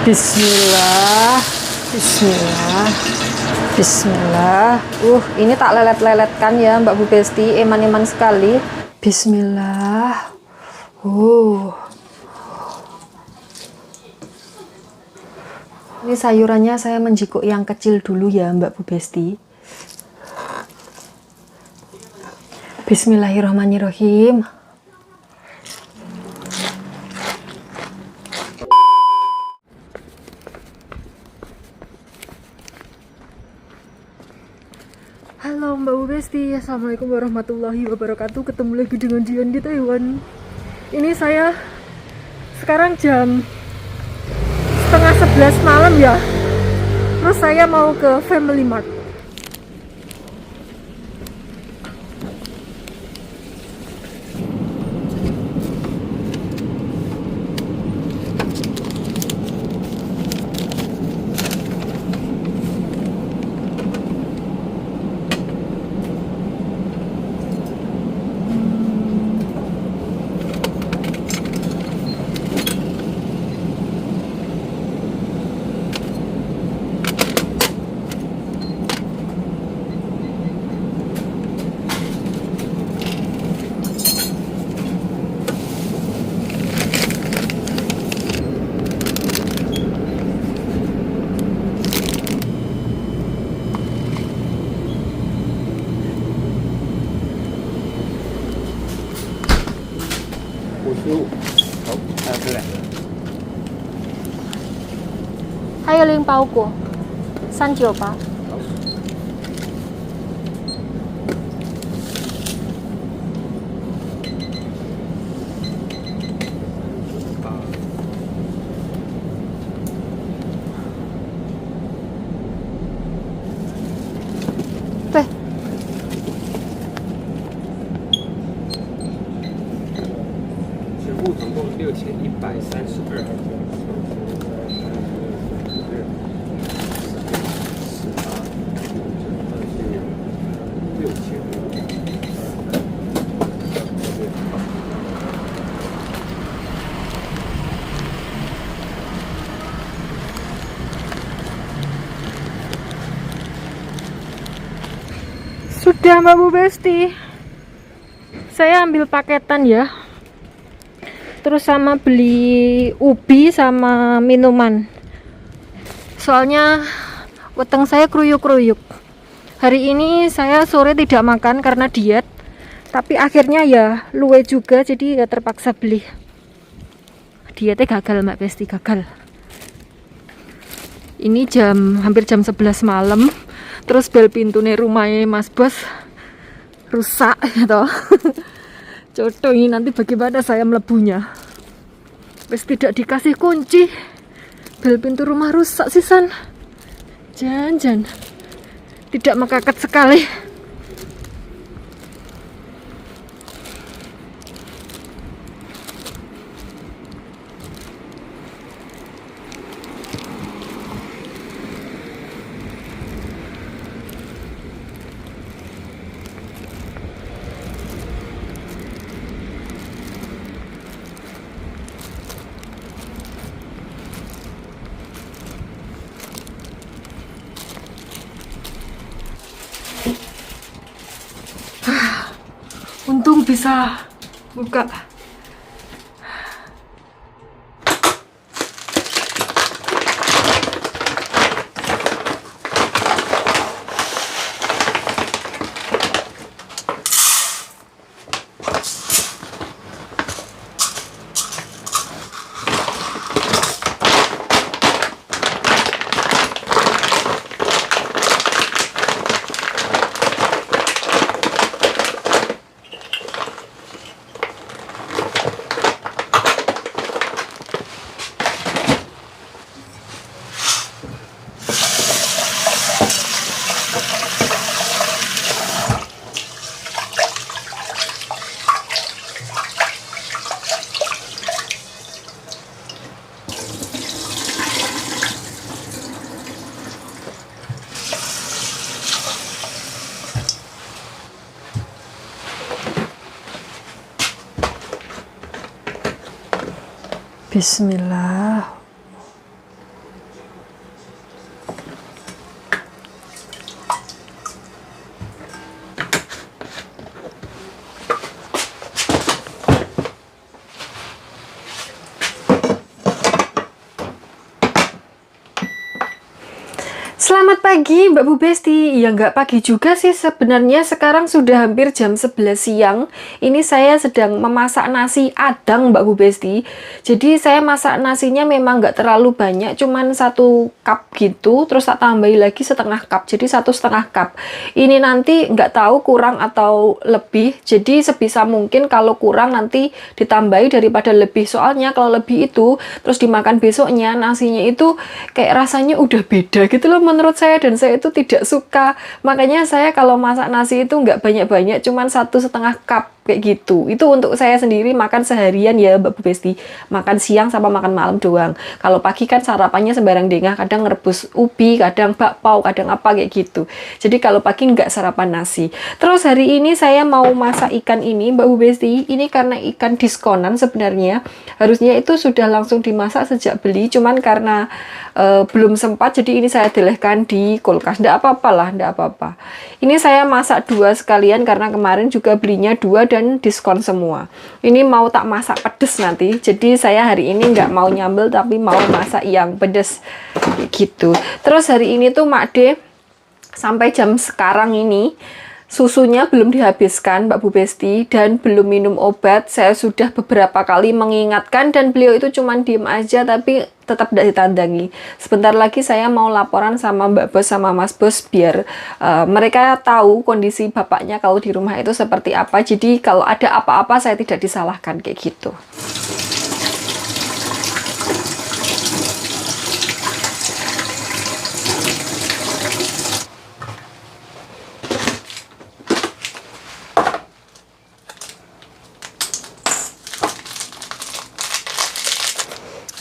Bismillah, Bismillah, Bismillah. Ini tak lelet-leletkan ya Mbak Bu Besti, eman-eman sekali. Bismillah. Ini sayurannya saya menjikuk yang kecil dulu ya Mbak Bu Besti. Bismillahirrahmanirrahim. Halo Mbak Bu Besti, Assalamualaikum warahmatullahi wabarakatuh. Ketemu lagi dengan Dian di Taiwan. Ini saya sekarang jam 10:30 malam ya. Terus saya mau ke Family Mart.还有零包裹398。对。全部总共6132。Sudah Mbak Bu Besti, saya ambil paketan ya, terus sama beli ubi sama minuman, soalnya weteng saya kruyuk-kruyuk. Hari ini saya sore tidak makan karena diet, tapi akhirnya ya luwe juga, jadi ya terpaksa beli. Dietnya gagal Mbak Besti, gagal. Ini hampir jam 11 malam. Terus bel pintu nih rumahnya Mas Bos rusak gitu. Coto ini nanti bagaimana saya melebunya? Wes tidak dikasih kunci, bel pintu rumah rusak sisan. Jangan tidak mekaket sekali. Untung bisa buka. Bismillah. Selamat pagi Mbak Bu Besti. Ya nggak pagi juga sih sebenarnya, sekarang sudah hampir jam 11 siang. Ini saya sedang memasak nasi adang Mbak Bu Besti. Jadi saya masak nasinya memang nggak terlalu banyak, cuman 1 cup gitu. Terus tak tambahin lagi setengah cup, jadi 1,5 cup. Ini nanti nggak tahu kurang atau lebih. Jadi sebisa mungkin kalau kurang nanti ditambahi daripada lebih. Soalnya kalau lebih itu terus dimakan besoknya, nasinya itu kayak rasanya udah beda gitu loh menurut saya, dan saya itu tidak suka. Makanya saya kalau masak nasi itu nggak banyak-banyak, cuman 1,5 cup kayak gitu. Itu untuk saya sendiri makan seharian ya Mbak Bu Besti, makan siang sama makan malam doang. Kalau pagi kan sarapannya sembarang dengah, kadang ngerebus ubi, kadang bakpao, kadang apa kayak gitu. Jadi kalau pagi nggak sarapan nasi. Terus hari ini saya mau masak ikan ini Mbak Bu Besti. Ini karena ikan diskonan sebenarnya, harusnya itu sudah langsung dimasak sejak beli, cuman karena belum sempat, jadi ini saya delehkan di kulkas. Nggak apa-apa lah, nggak apa-apa. Ini saya masak 2 sekalian karena kemarin juga belinya 2 dan diskon semua. Ini mau tak masak pedes nanti, jadi saya hari ini nggak mau nyambel tapi mau masak yang pedes gitu. Terus hari ini tuh Mak De sampai jam sekarang ini susunya belum dihabiskan Mbak Bu Besti, dan belum minum obat. Saya sudah beberapa kali mengingatkan dan beliau itu cuman diem aja tapi tetap tidak ditandangi. Sebentar lagi saya mau laporan sama Mbak Bos sama Mas Bos biar mereka tahu kondisi bapaknya kalau di rumah itu seperti apa. Jadi kalau ada apa-apa saya tidak disalahkan kayak gitu.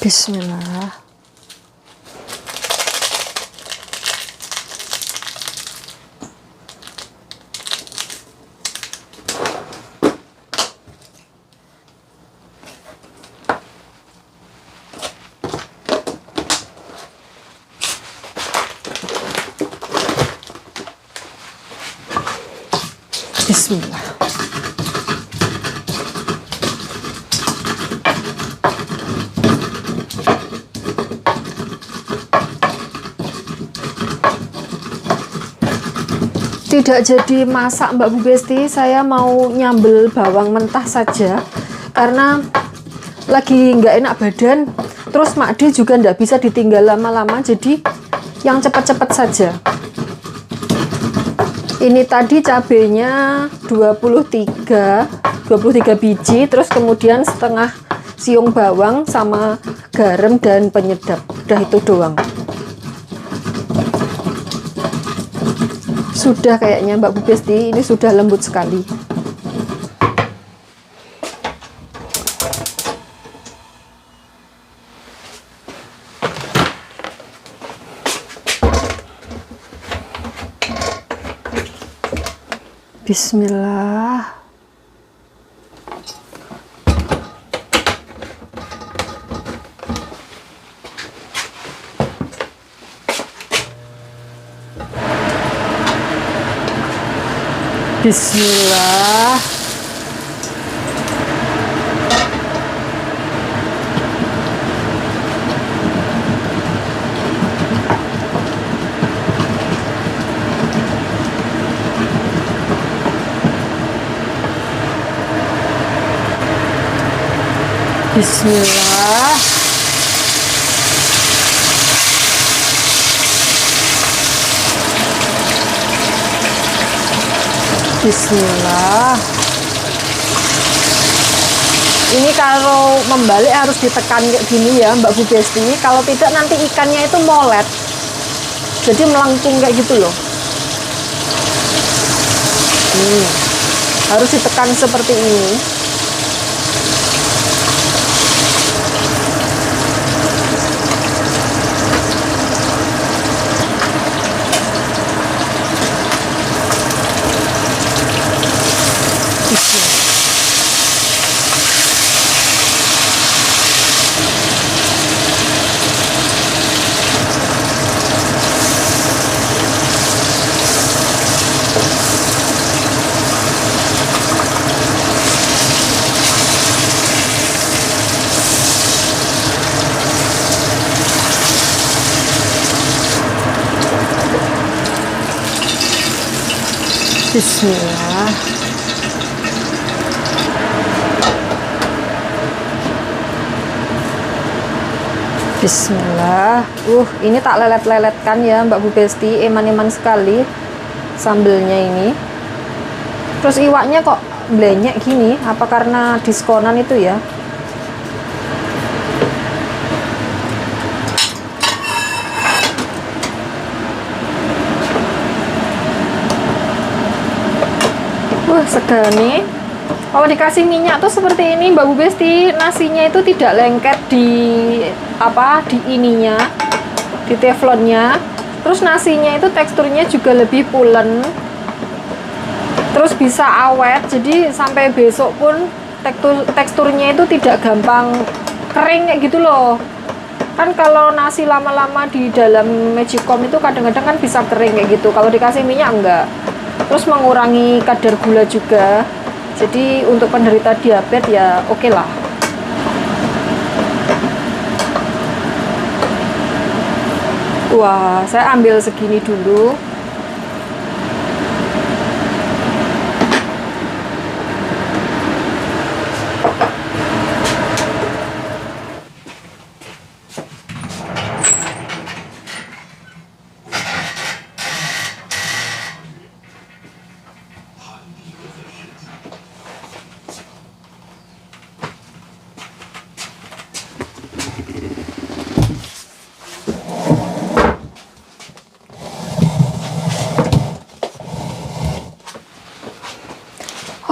Bismillah. Bismillah. Tidak jadi masak Mbak Bu Besti, saya mau nyambel bawang mentah saja karena lagi nggak enak badan. Terus Mak De juga nggak bisa ditinggal lama-lama, jadi yang cepat-cepat saja. Ini tadi cabenya 23 biji, terus kemudian setengah siung bawang sama garam dan penyedap. Udah itu doang. Sudah kayaknya Mbak Bu Besti, ini sudah lembut sekali. Bismillah. Bismillah. Bismillah. Bismillah. Ini kalau membalik harus ditekan kayak gini ya Mbak Bu Besti. Kalau tidak nanti ikannya itu molet. Jadi melengkung kayak gitu loh. Harus ditekan seperti ini. Bismillah. Bismillah. Ini tak lelet-leletkan ya Mbak Bu Besti, eman-eman sekali sambelnya ini. Terus iwaknya kok blenyek gini, apa karena diskonan itu ya? Segani. Kalau dikasih minyak tuh seperti ini Mbak Bu Besti, nasinya itu tidak lengket di di ininya, di teflonnya. Terus nasinya itu teksturnya juga lebih pulen. Terus bisa awet, jadi sampai besok pun teksturnya itu tidak gampang kering kayak gitu loh. Kan kalau nasi lama-lama di dalam magicom itu kadang-kadang kan bisa kering kayak gitu. Kalau dikasih minyak enggak. Terus mengurangi kadar gula juga. Jadi untuk penderita diabetes ya oke lah. Wah, saya ambil segini dulu.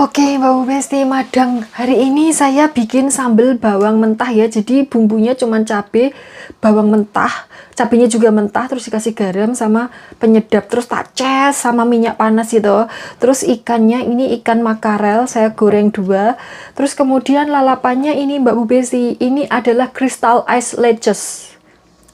Oke Mbak Bu Besti, madang hari ini saya bikin sambal bawang mentah ya. Jadi bumbunya cuma cabai, bawang mentah, cabenya juga mentah, terus dikasih garam sama penyedap, terus tak ces sama minyak panas gitu. Terus ikannya ini ikan makarel, saya goreng 2. Terus kemudian lalapannya ini Mbak Bu Besti, ini adalah crystal ice lettuce.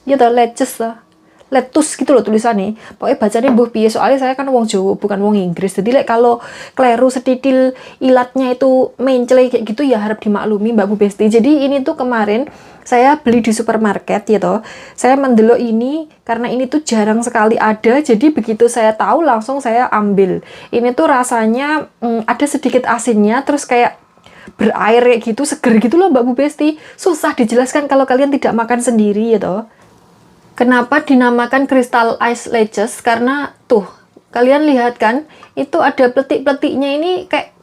Ya toh, lettuce lah. Lettuce gitu loh tulisannya. Pokoknya bacanya mbuh piye, soalnya saya kan wong Jawa bukan wong Inggris. Jadi kalau kleru setitil ilatnya itu mencele kayak gitu ya harap dimaklumi Mbak Bu Besti. Jadi ini tuh kemarin saya beli di supermarket gitu. Saya mendelok ini karena ini tuh jarang sekali ada. Jadi begitu saya tahu langsung saya ambil. Ini tuh rasanya ada sedikit asinnya, terus kayak berair kayak gitu, seger gitu loh Mbak Bu Besti. Susah dijelaskan kalau kalian tidak makan sendiri gitu. Kenapa dinamakan crystal ice lettuce? Karena tuh, kalian lihat kan, itu ada peletik-peletiknya ini kayak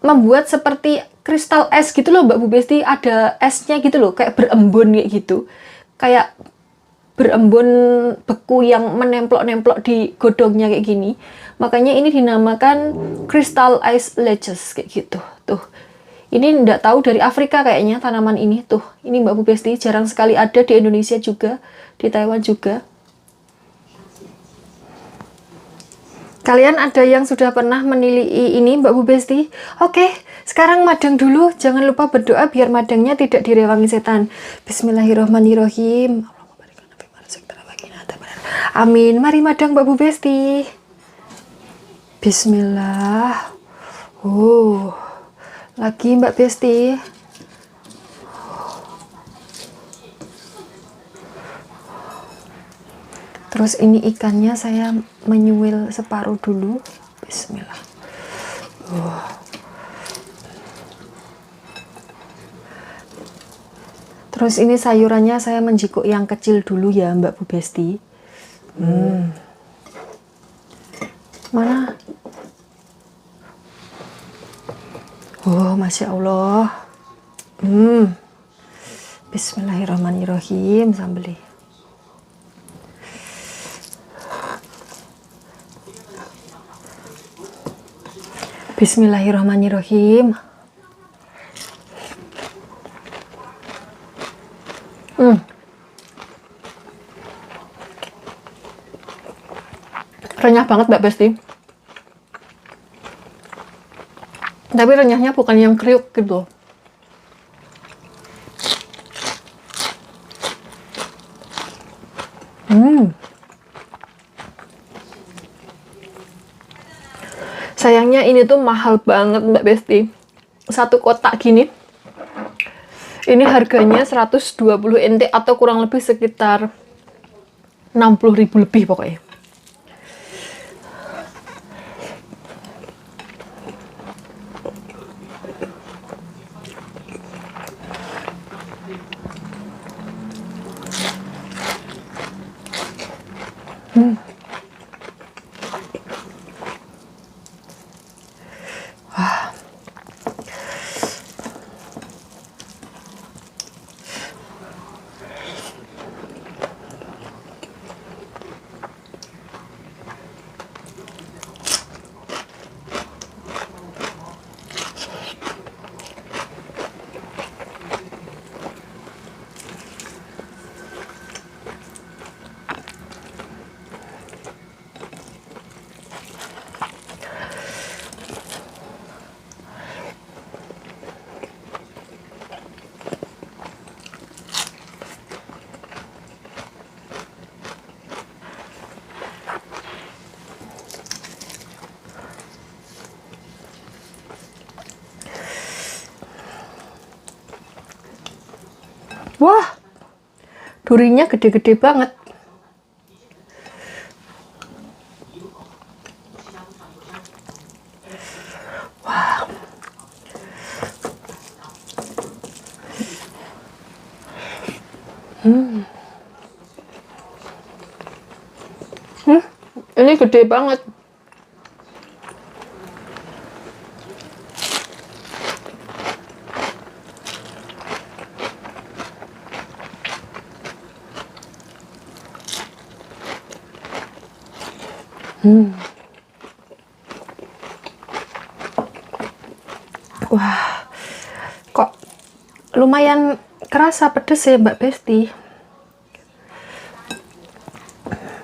membuat seperti kristal es gitu loh Mbak Bu Besti, ada esnya gitu loh, kayak berembun kayak gitu. Kayak berembun beku yang menemplok-nemplok di godongnya kayak gini. Makanya ini dinamakan crystal ice lettuce kayak gitu. Tuh. Ini nggak tahu dari Afrika kayaknya tanaman ini tuh. Ini Mbak Bu Besti jarang sekali ada di Indonesia juga, di Taiwan juga. Kalian ada yang sudah pernah menilai ini Mbak Bu Besti? Oke, sekarang madang dulu. Jangan lupa berdoa biar madangnya tidak direwangi setan. Bismillahirrahmanirrahim. Amin. Mari madang Mbak Bu Besti. Bismillah. Lagi Mbak Besti. Terus ini ikannya saya menyuil separuh dulu. Bismillah. Terus ini sayurannya saya menjikuk yang kecil dulu ya Mbak Bu Besti. Mana? Masya Allah. Bismillahirrahmanirrahim. Sambeli. Bismillahirrahmanirrahim. Renyah banget Mbak Besti. Tapi renyahnya bukan yang kriuk gitu. Sayangnya ini tuh mahal banget Mbak Besti. Satu kotak gini. Ini harganya 120 NT atau kurang lebih sekitar 60.000 lebih pokoknya. Wah, durinya gede-gede banget. Wah. Ini gede banget. Wah, kok lumayan kerasa pedes ya Mbak Besti.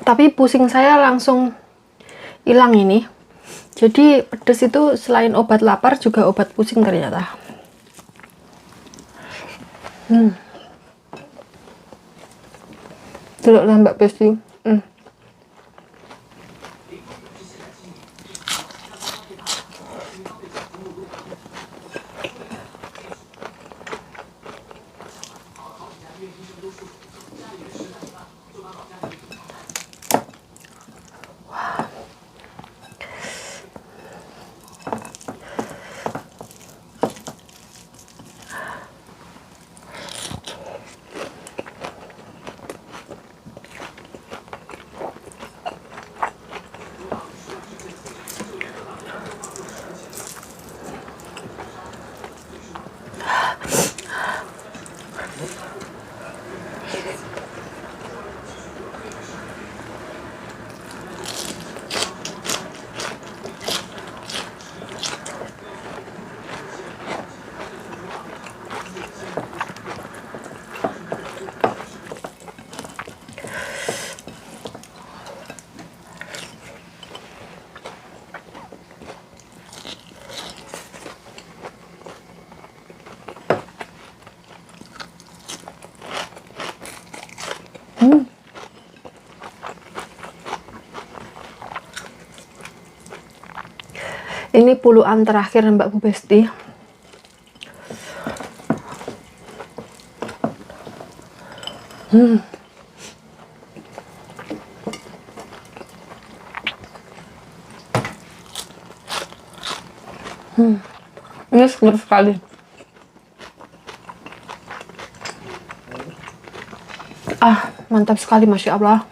Tapi pusing saya langsung hilang ini. Jadi pedes itu selain obat lapar juga obat pusing ternyata. Duduklah Mbak Besti. Ini puluhan terakhir Mbak Bu Besti. Ini seger sekali. Mantap sekali, Masya Allah.